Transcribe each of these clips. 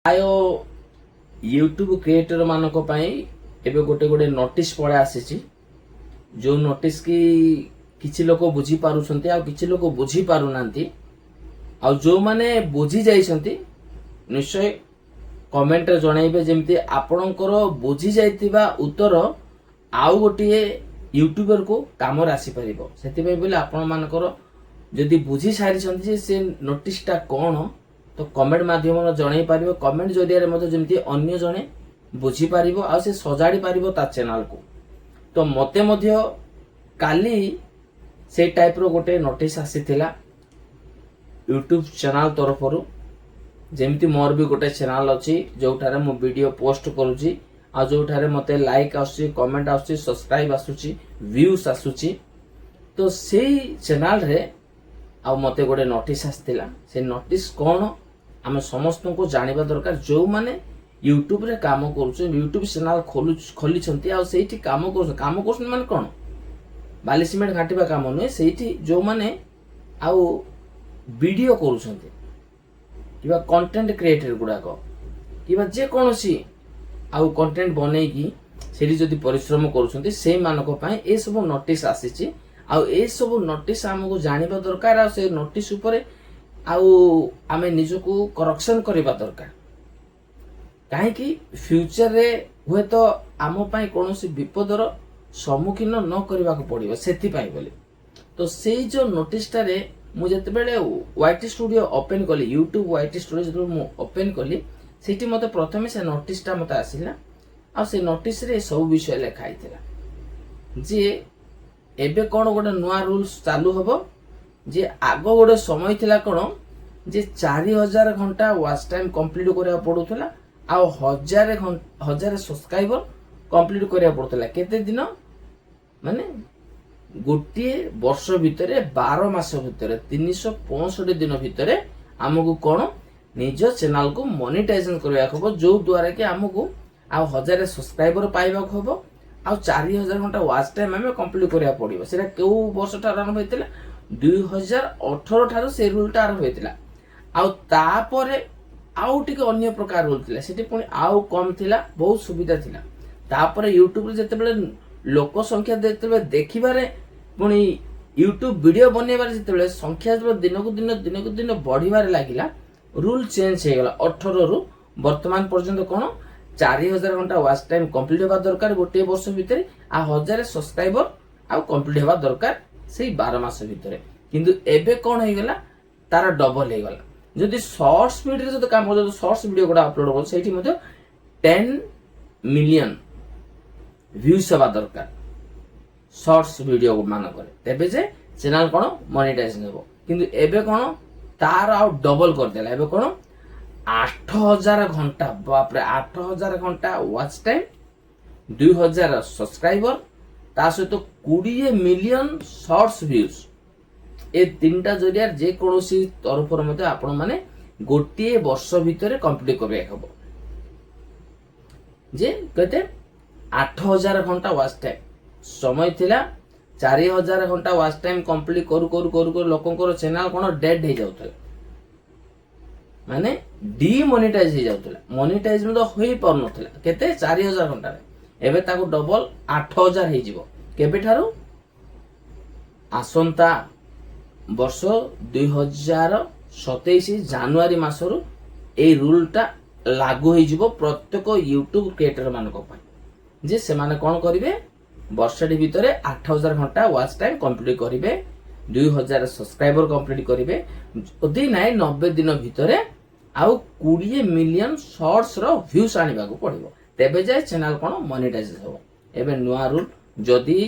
आयो YouTube creator मानक एबे गोटे गोटे नोटिस पड़े आसी जो नोटिस की किछि लोक बुझी पारुछंती आ किछि लोक बुझी पारुनांती आ जो माने बुझी जाइछंती निश्चय कमेंट रे जणाइबे जेमती आपणकर बुझी जाइतिबा उत्तर आउ गोटे यूट्यूबर को काम आसी परिबो सेति पय बोले आपण मानकर जदि बुझी सारी से नोटिसटा कौन तो कमेंट माध्यम जन पार कमेंट जरिया जमी अन्य जने बुझी पार आ से सजाड़ी पार ता चैनल को तो मते मध्य काली से टाइप रो गोटे नोटिस आसीथिला यूट्यूब चैनल तरफ जमती मोर भी गोटे चैनल अच्छी जोठारे मु वीडियो पोस्ट करुची आ जोठारे मते लाइक आसुची कमेंट आसुची सब्सक्राइब आसुची व्यूज आसुची तो से चैनल रे आ मते गोटे नोटिस आसथिला से नोटिस कौन आम समस्त को जानवा दरकार जो माने यूट्यूब रे काम करूछन यूट्यूब चैनल खोली छंती आ सेठी काम कर माने कौन बाली सीमेंट घाटिबा काम नुहे सेठी जो माने आ वीडियो करूछंती किबा कंटेंट क्रिएटर गुड़ाक किबा जे कोनोसी आउ कंटेंट बनेकी सेठी जदि परिश्रम करूछंती से मानको पय ए सब नोटिस आसीची आउ ए सब नोटिस हमको जानवा दरकार आ से नोटिस ऊपर आउ आमे निजको करेक्शन करबा दरकार काहे कि फ्यूचर रे हुए तो आम पय कोनोसी विपदर सम्मुखीन न करबा को पड़िबो सेति पय बोले तो सेई जो नोटिस टारे मु जते बेले वाईटी स्टूडियो ओपन कली यूट्यूब वाईटी स्टूडियो जते मु ओपन कली सेठी मते प्रथमे से नोटिस टा मते आसिला आ से नोटिस रे सब विषय लिखा आइथिला जे एबे कोन गोटे नुआ रूल्स चालू हबो जे आगो गोटे समय थिला कोन जे 4000 घंटा वॉच टाइम कंप्लीट करिया पडुथला आ 1000 सब्सक्राइबर कंप्लीट करिया पडुथला केते दिन माने गोटे वर्ष भितर 12 मास भितर 365 दिन भितर आमको कौन निज चैनल को मोनेटाइजेशन करबा हबो जो द्वारा कि आमको आ 1000 सब्सक्राइबर पाइबा हबो आ 4000 घंटा वॉच टाइम हमें कंप्लीट करिया पड़िबो सेटा केउ वर्ष टा आरंभ होइतिला 2018 ठारो से रूल टा आरंभ होइतिला आ तापरे आउ टिके अन्य प्रकार रूल थिला सेठी पुनी आउ कम थिला बहुत सुविधा थिला तापरे यूट्यूब रे जते बेले लोक संख्या देते देखिबारे पुणी यूट्यूब वीडियो बनैबार जते संख्या दिन को दिन बढ़िबार लागिला रूल चेंज हो गला 18 रु वर्तमान पर्यंत कोन 4000 घंटा वॉच टाइम कंप्लीट होबा दरकार गोटे वर्ष भितर आ 1000 सब्सक्राइबर आ कंप्लीट होबा दरकार सेही 12 मास भितर किंतु एबे कोन हो गला तार डबल हो गला जदि शॉर्ट स्पीड रे जदि काम जदि शॉर्ट्स वीडियो गोटा अपलोड कर सेठी मते 10 मिलियन व्यूज हवा दरकार शॉर्ट्स वीडियो मान करे तेबे जे चैनल कोन मोनेटाइजेशन हेबो किंतु एबे कोन तार आउ डबल कर देला एबे कोन 8000 घंटा बाप रे 8000 घंटा वॉच टाइम 2000 सब्सक्राइबर ता सहित 20 मिलियन शॉर्ट्स व्यूज ए तीनटा जरिया जे कोनोसी तरफ मते आपण माने गोटे वर्ष भितर कंप्लीट करबे हबो जे कहते 8000 घंटा वॉच टाइम समय थिला 4000 घंटा वॉच टाइम कंप्लीट करू लोकंकर चैनल कोन डेड हो जाउतला माने डीमोनेटाइज हो जाउतला मोनेटाइज में तो होई परनथला केते 4000 घंटा रे एबे ताको डबल 8000 हे जिवो केबे ठारो आसंता वर्ष 2027 जनवरी मासरु ए रूल टा लागू हो जिवो प्रत्येक यूट्यूब क्रिएटर मानको पय जे से माने कोन करिवे वर्षटी भितर 8000 घंटा वॉच टाइम कंप्लीट करिवे 2000 सब्सक्राइबर कंप्लीट करिवे ओदी नाइ 90 दिन भितर आउ 20 मिलियन शॉर्ट्स रो व्यूज आनिबा को पड़िबो तेबे जाय चैनल कोन मोनेटाइज हो एबे नुआ रूल जदी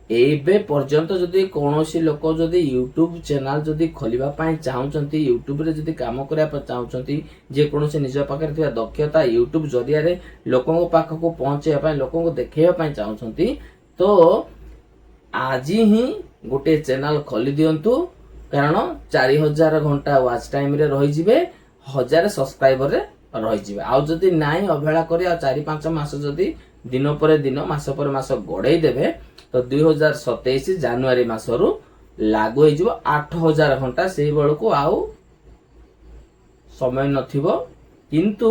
एबे पर्यंत जदी कोनोसी लोक जदी यूट्यूब चैनल जदी खोलिबा पय चाहउचंती यूट्यूब रे जदी काम करिया पय चाहउचंती जे कोनोसी निज पाकर थिया दक्षता यूट्यूब जरिया रे लोकन पाख को पहुंचे पय लोकन को देखेबा पय चाहउचंती तो आज ही गोटे चैनल खोली दियंतु कारण 4000 घंटा वॉच टाइम रे रहि जिवे 1000 सब्सक्राइबर रे रहि जिवे आ जदी नाइ अवहेला करी आ 4-5 मास जदी दिन पर दिन मास पर मास गड़े देबे तो 2027 जनवरी मासरु लागू हो जिवो 8000 घंटा से बेल को आउ समय नथिबो କିନ୍ତୁ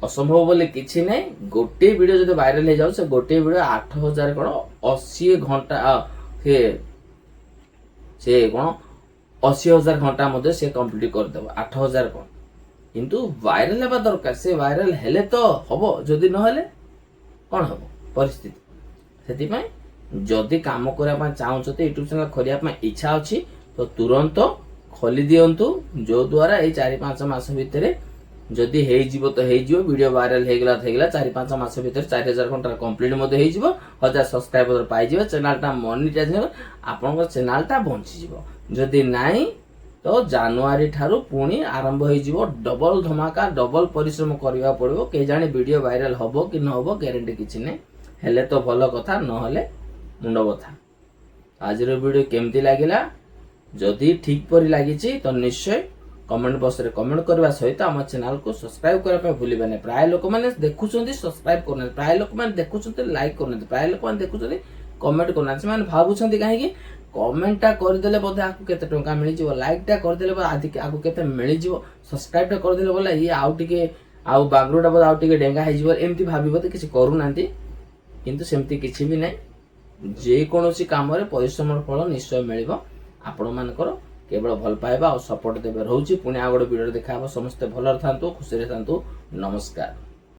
ଅସମ୍ଭବ ବୋଲି କିଛି ନାହିଁ। ଗୋଟିଏ ଭିଡିଓ ଯଦି ଭାଇରାଲ ହେଇଯାଉ ସେ ଗୋଟିଏ ଭିଡିଓ 8,000 କଣ 80 ଘଣ୍ଟା ସେ କଣ 80,000 ଘଣ୍ଟା ମଧ୍ୟ ସେ କମ୍ପ୍ଲିଟ କରିଦେବ। 8,000 କଣ, କିନ୍ତୁ ଭାଇରାଲ ହେବା ଦରକାର। ସେ ଭାଇରାଲ ହେଲେ ତ ହବ, ଯଦି ନହେଲେ କଣ ହବ ପରିସ୍ଥିତି। ସେଥିପାଇଁ ଯଦି କାମ କରିବା ପାଇଁ ଚାହୁଁଛନ୍ତି, ୟୁଟ୍ୟୁବ ଚ୍ୟାନେଲ କରିବା ପାଇଁ ଇଚ୍ଛା ଅଛି, ତ ତୁରନ୍ତ ଖୋଲି ଦିଅନ୍ତୁ। ଯୋଉ ଦ୍ୱାରା ଏଇ 4-5 ମାସ ଭିତରେ ଯଦି ହେଇଯିବ ତ ହେଇଯିବ, ଭିଡିଓ ଭାଇରାଲ ହେଇଗଲା ତ ହେଇଗଲା, 4-5 ମାସ ଭିତରେ 4,000 ଘଣ୍ଟା କମ୍ପ୍ଲିଟ ମଧ୍ୟ ହେଇଯିବ, 1000 ସବସ୍କ୍ରାଇବର ପାଇଯିବ, ଚ୍ୟାନେଲଟା ମନିଟାଇଜ ହେବ, ଆପଣଙ୍କ ଚ୍ୟାନେଲଟା ବଞ୍ଚିଯିବ। ଯଦି ନାହିଁ ତ ଜାନୁଆରୀ ଠାରୁ ପୁଣି ଆରମ୍ଭ ହେଇଯିବ ଡବଲ ଧମାକା, ଡବଲ ପରିଶ୍ରମ କରିବାକୁ ପଡିବ। କେଜାଣି ଭିଡିଓ ଭାଇରାଲ ହବ କି ନ ହବ, ଗ୍ୟାରେଣ୍ଟି କିଛି ନାହିଁ। ହେଲେ ତ ଭଲ କଥା, ନହେଲେ ମୁଣ୍ଡ ବଥା। ଆଜିର ଭିଡିଓ କେମିତି ଲାଗିଲା? ଯଦି ଠିକ ପରି ଲାଗିଛି ତ ନିଶ୍ଚୟ କମେଣ୍ଟ ବକ୍ସରେ କମେଣ୍ଟ କରିବା ସହିତ ଆମ ଚ୍ୟାନେଲକୁ ସବସ୍କ୍ରାଇବ କରିବା ପାଇଁ ଭୁଲିବେନି। ପ୍ରାୟ ଲୋକମାନେ ଦେଖୁଛନ୍ତି ସବସ୍କ୍ରାଇବ କରୁନାହାନ୍ତି, ପ୍ରାୟ ଲୋକମାନେ ଦେଖୁଛନ୍ତି ଲାଇକ୍ କରୁନାହାନ୍ତି, ପ୍ରାୟ ଲୋକମାନେ ଦେଖୁଛନ୍ତି କମେଣ୍ଟ କରୁନାହାନ୍ତି। ସେମାନେ ଭାବୁଛନ୍ତି କାହିଁକି କମେଣ୍ଟଟା କରିଦେଲେ ବୋଧେ ଆକୁ କେତେ ଟଙ୍କା ମିଳିଯିବ, ଲାଇକଟା କରିଦେଲେ ଆକୁ କେତେ ମିଳିଯିବ, ସବସ୍କ୍ରାଇବଟା କରିଦେଲେ ବୋଲେ ଇଏ ଆଉ ଟିକେ ଆଉ ବାଙ୍ଗଲୋଟା ବୋଧେ ଆଉ ଟିକେ ଡେଙ୍ଗା ହେଇଯିବ, ଏମିତି ଭାବି ବୋଧେ କିଛି କରୁନାହାନ୍ତି। କିନ୍ତୁ ସେମିତି କିଛି ବି ନାହିଁ। ଯେକୌଣସି କାମରେ ପରିଶ୍ରମର ଫଳ ନିଶ୍ଚୟ ମିଳିବ। ଆପଣମାନଙ୍କର କେବଳ ଭଲ ପାଇବା ଆଉ ସପୋର୍ଟ ଦେବେ ରହୁଛି। ପୁଣି ଆଉ ଗୋଟେ ଭିଡିଓରେ ଦେଖା ହବ। ସମସ୍ତେ ଭଲରେ ଥାନ୍ତୁ, ଖୁସିରେ ଥାନ୍ତୁ। ନମସ୍କାର।